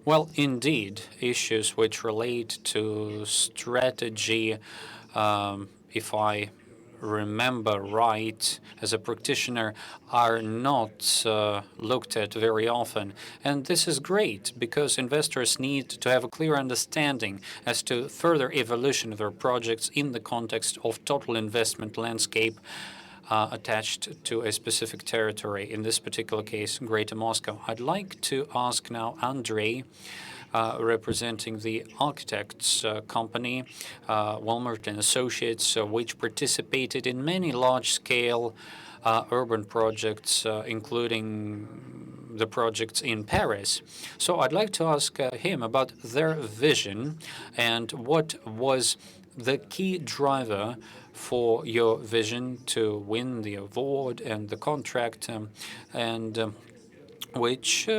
Well, indeed, issues which relate to strategy, if I remember right, as a practitioner, are not looked at very often. And this is great because investors need to have a clear understanding as to further evolution of their projects in the context of total investment landscape attached to a specific territory, in this particular case, Greater Moscow. I'd like to ask now Andrei, representing the architects company, Walmart and Associates, which participated in many large-scale urban projects, including the projects in Paris. So I'd like to ask him about their vision and what was the key driver for your vision to win the award and the contract, and which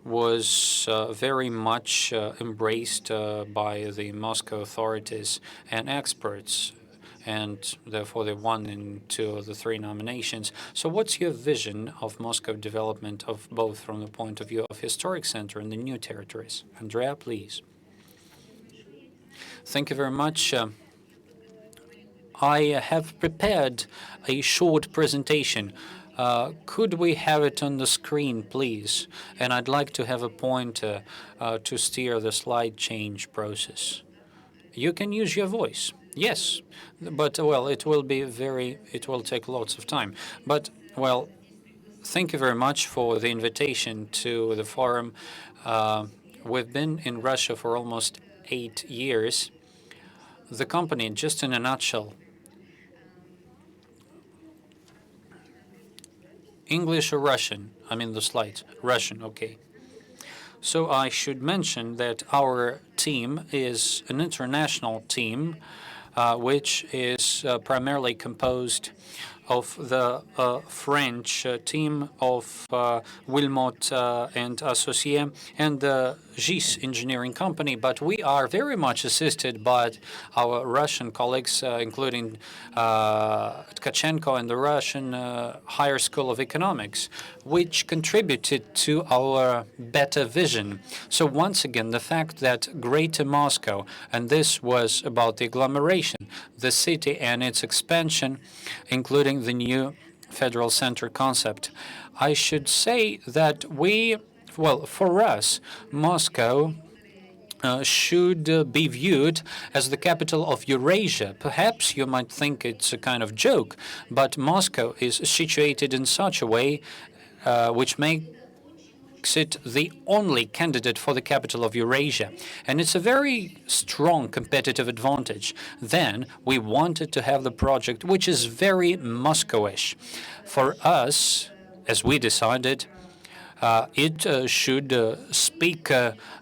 was very much embraced by the Moscow authorities and experts, and therefore they won in 2 of the 3 nominations. So what's your vision of Moscow development, of both from the point of view of historic center and the new territories? Andrea, please. Thank you very much. I have prepared a short presentation. Could we have it on the screen, please? And I'd like to have a pointer to steer the slide change process. You can use your voice. Yes, but well, it will take lots of time. But well, thank you very much for the invitation to the forum. We've been in Russia for almost 8 years. The company, just in a nutshell, English or Russian? I mean the slides. Russian, okay. So I should mention that our team is an international team, which is primarily composed of the French team of Wilmot and Associés and the GIS engineering company, but we are very much assisted by our Russian colleagues, including Tkachenko and the Russian Higher School of Economics, which contributed to our better vision. So once again, the fact that Greater Moscow, and this was about the agglomeration, the city and its expansion, including the new federal center concept. I should say that for us, Moscow should be viewed as the capital of Eurasia. Perhaps you might think it's a kind of joke, but Moscow is situated in such a way which makes it the only candidate for the capital of Eurasia. And it's a very strong competitive advantage. Then we wanted to have the project which is very Moscowish. For us, as we decided, it should speak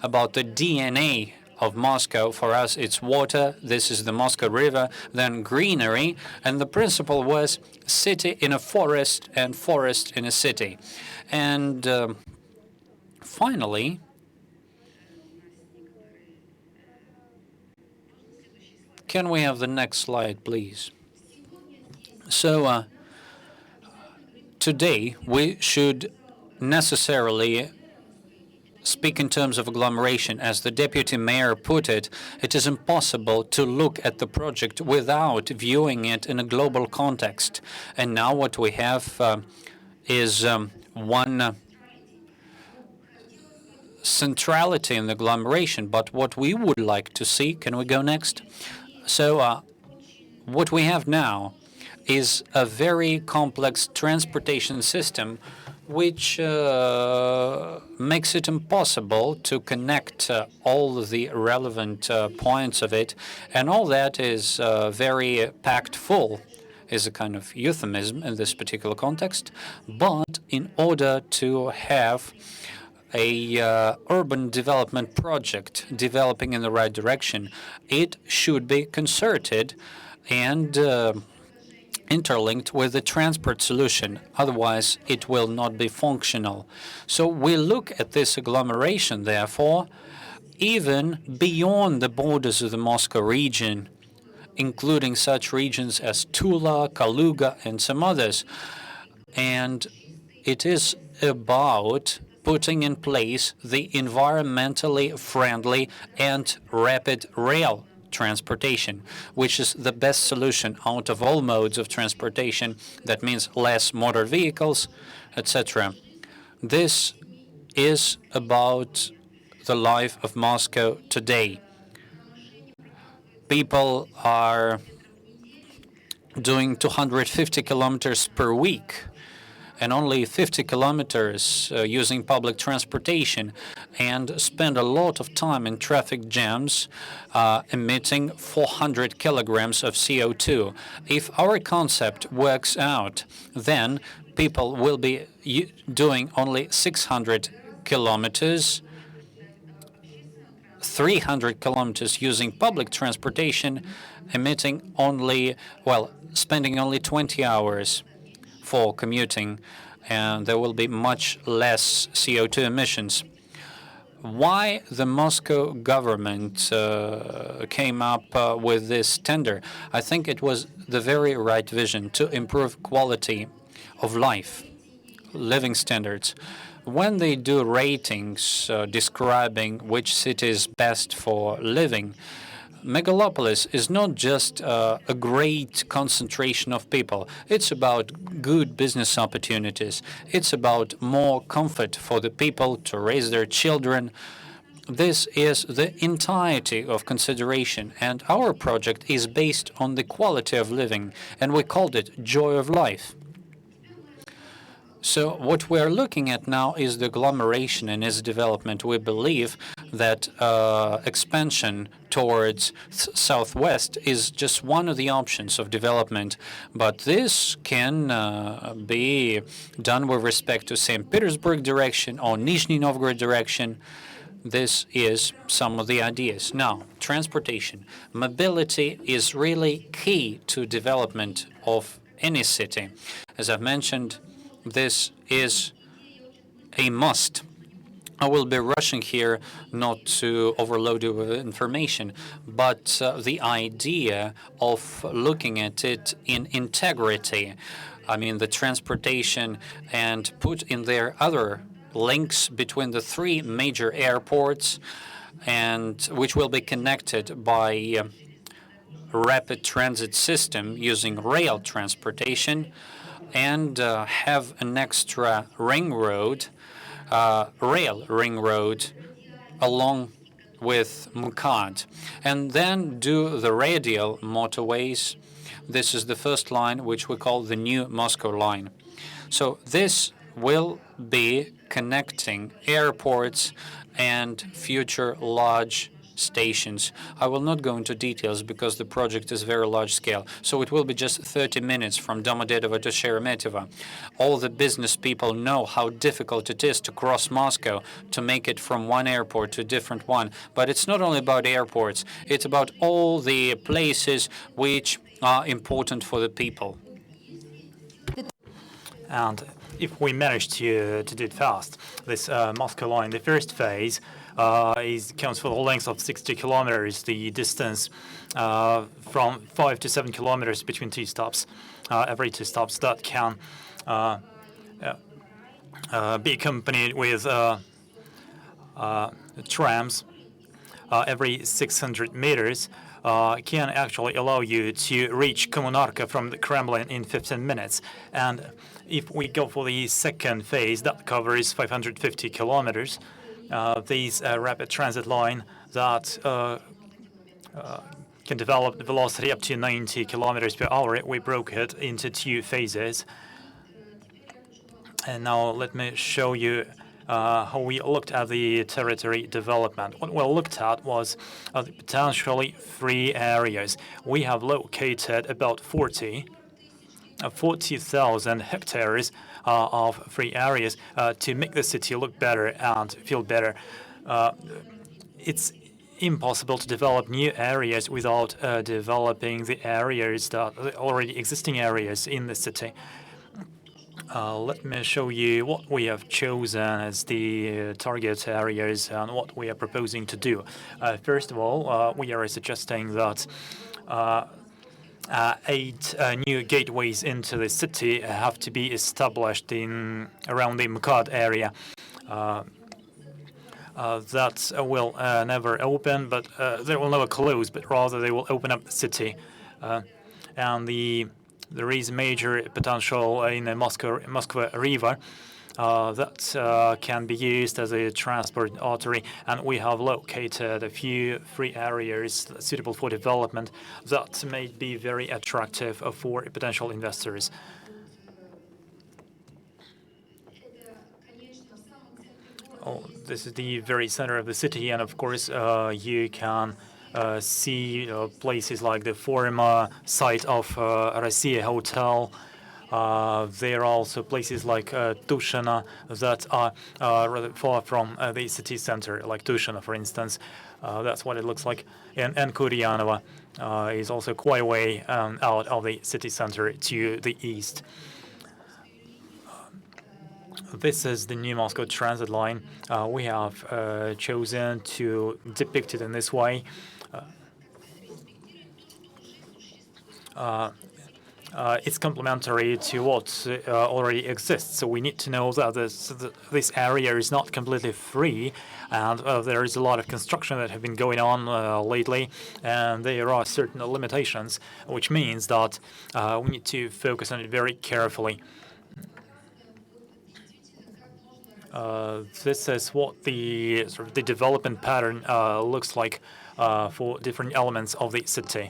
about the DNA of Moscow. For us, it's water. This is the Moscow River, then greenery. And the principle was city in a forest and forest in a city. And finally, can we have the next slide, please? So today we should necessarily speak in terms of agglomeration. As the deputy mayor put it, it is impossible to look at the project without viewing it in a global context. And now what we have is one centrality in the agglomeration. But what we would like to see, can we go next? So what we have now is a very complex transportation system which makes it impossible to connect all the relevant points of it. And all that is very packed full, is a kind of euphemism in this particular context. But in order to have a urban development project developing in the right direction, it should be concerted and interlinked with the transport solution. Otherwise, it will not be functional. So we look at this agglomeration, therefore, even beyond the borders of the Moscow region, including such regions as Tula, Kaluga, and some others. And it is about putting in place the environmentally friendly and rapid rail transportation, which is the best solution out of all modes of transportation. That means less motor vehicles, etc. This is about the life of Moscow today. People are doing 250 kilometers per week and only 50 kilometers using public transportation, and spend a lot of time in traffic jams, emitting 400 kilograms of CO2. If our concept works out, then people will be doing only 600 kilometers, 300 kilometers using public transportation, emitting only, well, spending only 20 hours for commuting, and there will be much less CO2 emissions. Why the Moscow government came up with this tender? I think it was the very right vision to improve quality of life, living standards. When they do ratings describing which city is best for living, megalopolis is not just a great concentration of people. It's about good business opportunities. It's about more comfort for the people to raise their children. This is the entirety of consideration, and our project is based on the quality of living, and we called it Joy of Life. So what we're looking at now is the agglomeration and its development. We believe that expansion towards southwest is just one of the options of development, but this can be done with respect to St. Petersburg direction or Nizhny Novgorod direction. This is some of the ideas. Now, transportation. Mobility is really key to development of any city. As I've mentioned, this is a must. I will be rushing here not to overload you with information, but the idea of looking at it in integrity, I mean the transportation, and put in there other links between the three major airports, and which will be connected by rapid transit system using rail transportation, and have an extra ring road, rail ring road along with Mukad, and then do the radial motorways. This is the first line, which we call the new Moscow line. So this will be connecting airports and future large stations. I will not go into details because the project is very large scale. So it will be just 30 minutes from Domodedovo to Sheremetyevo. All the business people know how difficult it is to cross Moscow, to make it from one airport to a different one. But it's not only about airports, it's about all the places which are important for the people. And if we manage to do it fast, this Moscow line, the first phase counts for the length of 60 kilometers, the distance from 5 to 7 kilometers between two stops, every two stops, that can be accompanied with trams every 600 meters. Can actually allow you to reach Kommunarka from the Kremlin in 15 minutes. And if we go for the second phase, that covers 550 kilometers. These rapid transit line that can develop the velocity up to 90 kilometers per hour. We broke it into two phases. And now let me show you how we looked at the territory development. What we looked at was the potentially free areas. We have located about 40,000 hectares of free areas to make the city look better and feel better. It's impossible to develop new areas without developing the areas that already existing areas in the city. Let me show you what we have chosen as the target areas and what we are proposing to do. First of all, we are suggesting that 8 new gateways into the city have to be established around the Mukad area. that will never open, but they will never close, but rather they will open up the city. And there is major potential in the Moscow River that can be used as a transport artery, and we have located a few free areas suitable for development that may be very attractive for potential investors. Oh, this is the very center of the city, and of course, you can see places like the former site of Россия Hotel. There are also places like Tushina that are rather far from the city center, like Tushina, for instance. That's what it looks like. And Kuryanova is also quite a way out of the city center to the east. This is the new Moscow transit line. We have chosen to depict it in this way. It's complementary to what already exists. So we need to know that this area is not completely free, and there is a lot of construction that have been going on lately, and there are certain limitations, which means that we need to focus on it very carefully. This is what the the development pattern looks like for different elements of the city.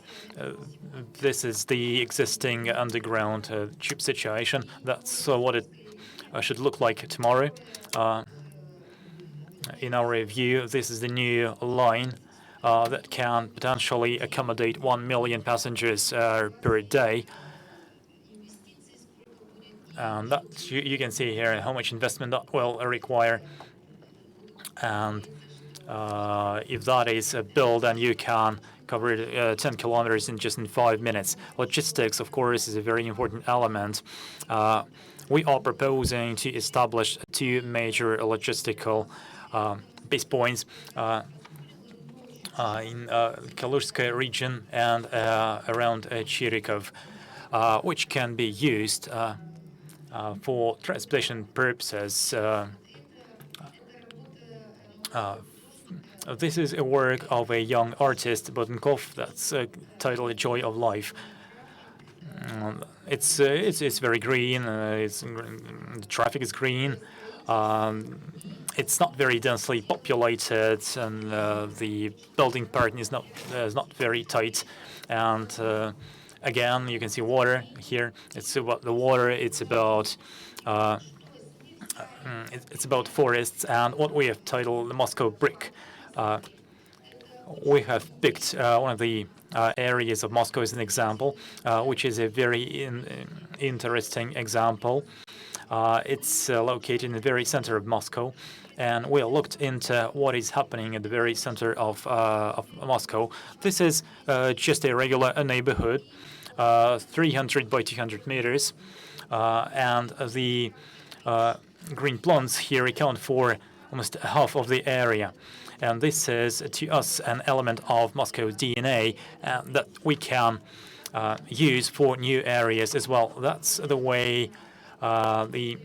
This is the existing underground tube situation. That's what it should look like tomorrow. In our view, this is the new line that can potentially accommodate 1 million passengers per day. And that you can see here how much investment that will require. And if that is built, then you can cover 10 kilometers in just 5 minutes. Logistics, of course, is a very important element. We are proposing to establish 2 major logistical base points in Kalushskaya region and around Chirikov, which can be used for transportation purposes. This is a work of a young artist, Bodenkov, that's titled "Joy of Life." It's very green. The traffic is green. It's not very densely populated, and the building pattern is not very tight. And again, you can see water here. It's about the water. It's about forests, and what we have titled the Moscow brick. We have picked one of the areas of Moscow as an example, which is a very interesting example. It's located in the very center of Moscow, and we looked into what is happening at the very center of Moscow. This is just a regular neighborhood, 300 by 200 meters, and the green plants here account for almost half of the area. And this is, to us, an element of Moscow's DNA that we can use for new areas as well. That's the way the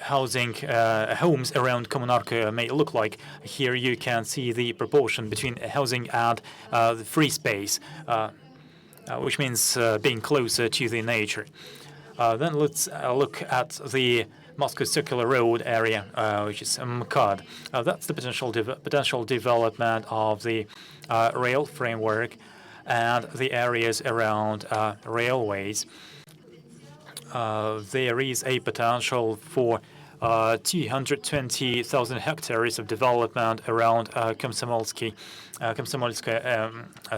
homes around Kommunarka may look like. Here you can see the proportion between housing and the free space, which means being closer to the nature. Then let's look at the Moscow Circular Road area, which is MKAD. That's the potential development of the rail framework and the areas around railways. There is a potential for 220,000 hectares of development around Komsomolskaya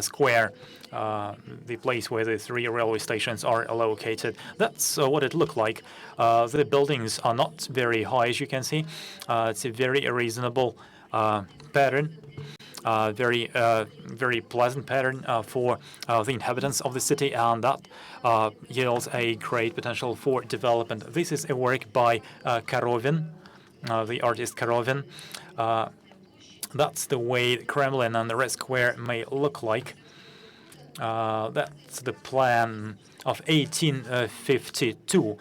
Square, the place where the 3 railway stations are located. That's what it looked like. The buildings are not very high, as you can see. It's a very reasonable pattern. Very pleasant pattern for the inhabitants of the city, and that yields a great potential for development. This is a work by Korovin, the artist Korovin. That's the way the Kremlin and the Red Square may look like. That's the plan of 1852,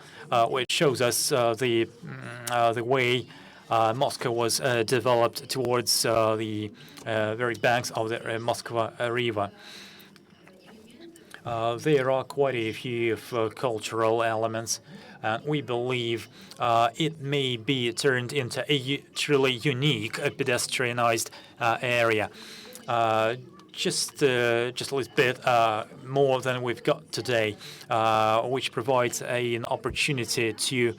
which shows us the way Moscow was developed towards the very banks of the Moskva River. There are quite a few cultural elements, and we believe it may be turned into a truly unique pedestrianized area. Just a little bit more than we've got today, which provides an opportunity to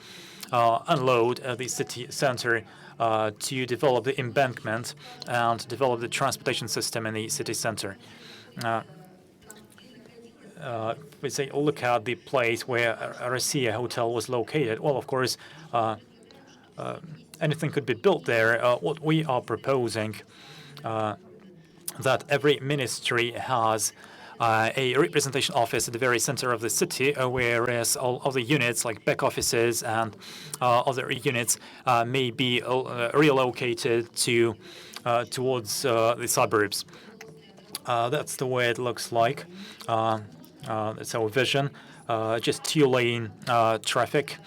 unload the city center, to develop the embankment and develop the transportation system in the city center. We say, look at the place where Russia Hotel was located. Well, of course, anything could be built there. What we are proposing, that every ministry has a representation office at the very center of the city, whereas all other units like back offices and other units may be relocated to towards the suburbs. That's the way it looks like. That's our vision. Just two-lane traffic,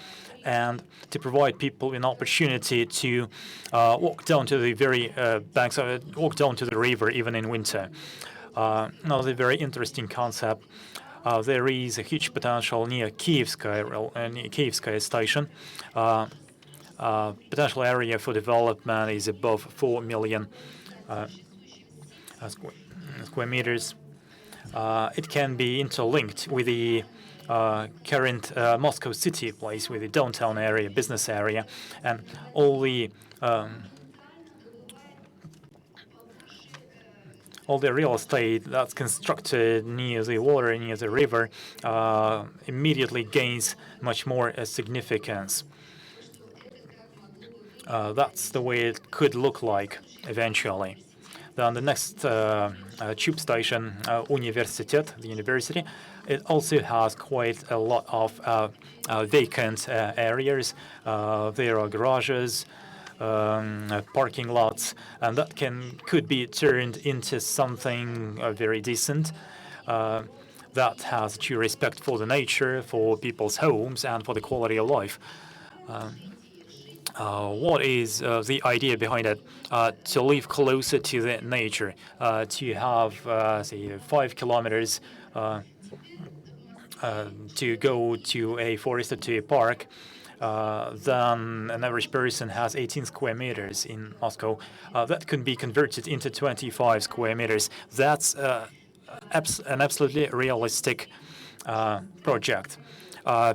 and to provide people an opportunity to walk down to the very banks, walk down to the river even in winter. Another very interesting concept. There is a huge potential near Kievskaya station. Potential area for development is above 4 million square meters. It can be interlinked with the current Moscow city place, with the downtown area, business area, and all the real estate that's constructed near the water, near the river, immediately gains much more significance. That's the way it could look like eventually. Then the next tube station, Universitet, the university, it also has quite a lot of vacant areas. There are garages, parking lots, and that could be turned into something very decent that has due respect for the nature, for people's homes, and for the quality of life. What is the idea behind it? To live closer to the nature, to have, say, 5 kilometers to go to a forest or to a park. Then an average person has 18 square meters in Moscow. That can be converted into 25 square meters. That's an absolutely realistic project.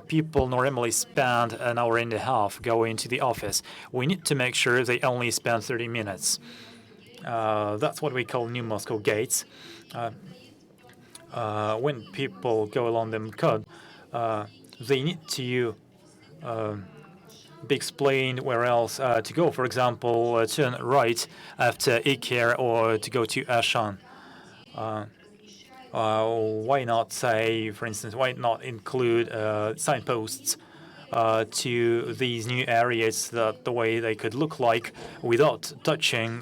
People normally spend an hour and a half going to the office. We need to make sure they only spend 30 minutes. That's what we call New Moscow gates. When people go along the MKAD, they need to be explained where else to go. For example, turn right after Iker or to go to Ashan. Why not say, for instance, why not include signposts to these new areas, that the way they could look like without touching,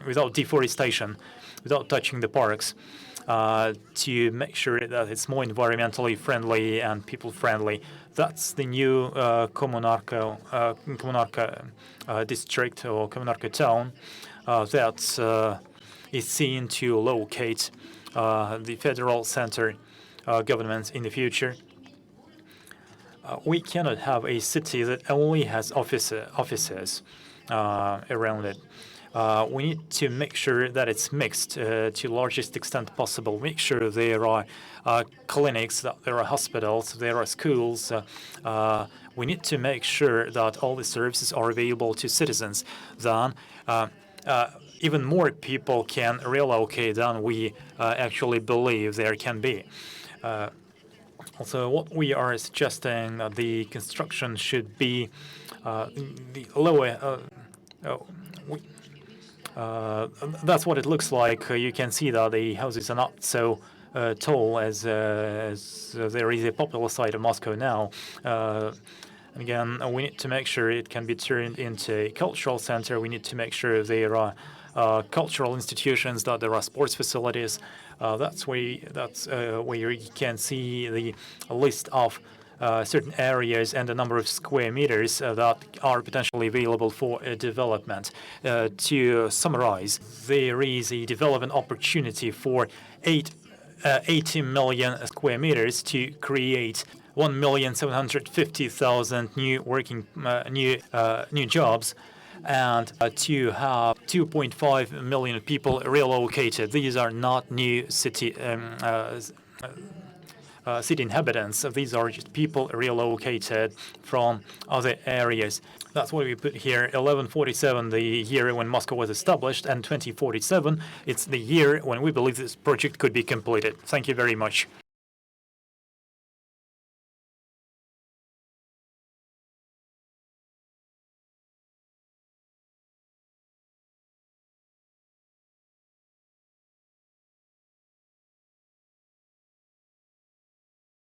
without deforestation, without touching the parks, to make sure that it's more environmentally friendly and people friendly. That's the new Kommunarka district or Kommunarka town that is seen to locate the federal center government in the future. We cannot have a city that only has offices around it. We need to make sure that it's mixed to largest extent possible. Make sure there are clinics, that there are hospitals, there are schools. We need to make sure that all the services are available to citizens. Then even more people can relocate than we actually believe there can be. Also, what we are suggesting, the construction should be the lower. That's what it looks like. You can see that the houses are not so tall as there is a popular side of Moscow now. And again, we need to make sure it can be turned into a cultural center. We need to make sure there are cultural institutions, that there are sports facilities. That's where you can see the list of certain areas and the number of square meters that are potentially available for development. To summarize, there is a development opportunity for 80 million square meters to create 1,750,000 new jobs, and to have 2.5 million people relocated. These are not new city city inhabitants. These are just people relocated from other areas. That's what we put here. 1147, the year when Moscow was established, and 2047, it's the year when we believe this project could be completed. Thank you very much.